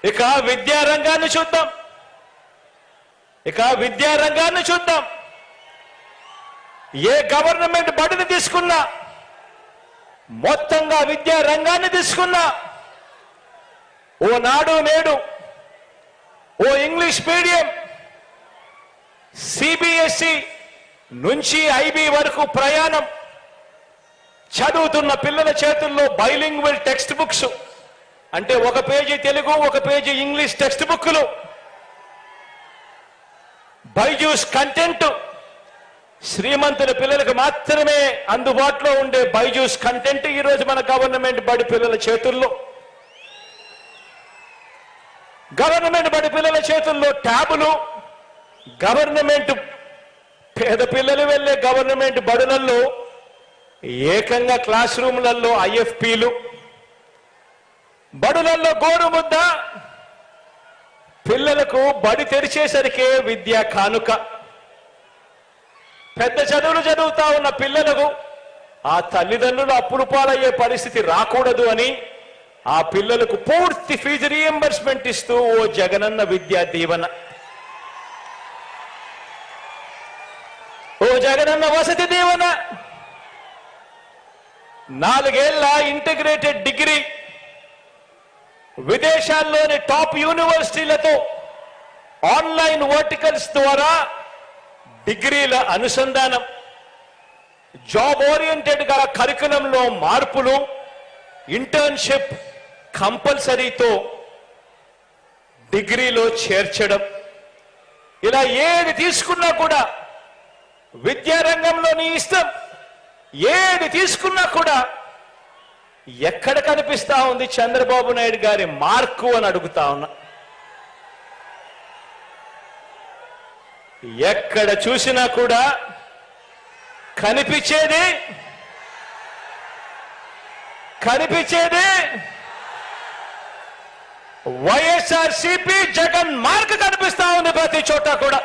ఇక విద్యారంగాన్ని చూద్దాం. ఏ గవర్నమెంట్ బడిని తీసుకున్నా, మొత్తంగా విద్యా రంగాన్ని తీసుకున్నా, ఓ నాడు నేడు, ఓ ఇంగ్లీష్ మీడియం, సిబిఎస్ఈ నుంచి ఐబీ వరకు ప్రయాణం చదువుతున్న పిల్లల చేతుల్లో బైలింగ్వల్ టెక్స్ట్ బుక్స్, అంటే ఒక పేజీ తెలుగు ఒక పేజీ ఇంగ్లీష్ టెక్స్ట్ బుక్లు, బైజూస్ కంటెంట్, శ్రీమంతుల పిల్లలకు మాత్రమే అందుబాటులో ఉండే బైజూస్ కంటెంట్ ఈరోజు మన గవర్నమెంట్ బడి పిల్లల చేతుల్లో. గవర్నమెంట్ బడి పిల్లల చేతుల్లో ట్యాబులు, గవర్నమెంట్ పేద పిల్లలు వెళ్ళే గవర్నమెంట్ బడులలో ఏకంగా క్లాస్ రూమ్లలో ఐఎఫ్పీలు, బడులలో గోరుముద్ద, పిల్లలకు బడి తెరిచేసరికే విద్యా కానుక. పెద్ద చదువులు చదువుతా ఉన్న పిల్లలకు ఆ తల్లిదండ్రులు అప్పులు పాలయ్యే పరిస్థితి రాకూడదు అని ఆ పిల్లలకు పూర్తి ఫీజు రీఎంబర్స్మెంట్ ఇస్తూ ఓ జగనన్న విద్యా దీవెన, ఓ జగనన్న వసతి దీవెన, 4 ఏళ్ల ఇంటిగ్రేటెడ్ డిగ్రీ, విదేశాల్లోని టాప్ యూనివర్సిటీలతో ఆన్లైన్ వర్టికల్స్ ద్వారా డిగ్రీల అనుసంధానం, జాబ్ ఓరియంటెడ్ గా కరికులంలో మార్పులు, ఇంటర్న్షిప్ కంపల్సరీతో డిగ్రీలో చేర్చడం. ఇలా ఏది తీసుకున్నా కూడా విద్యారంగంలో నీ ఇష్టం, ఏది తీసుకున్నా కూడా ఎక్కడ కనిపిస్తా ఉంది చంద్రబాబు నాయుడు గారి మార్కు అని అడుగుతా ఉన్నా. ఎక్కడ చూసినా కూడా కనిపించేది వైఎస్ఆర్సీపీ జగన్ మార్క్ కనిపిస్తా ఉంది ప్రతి చోట కూడా.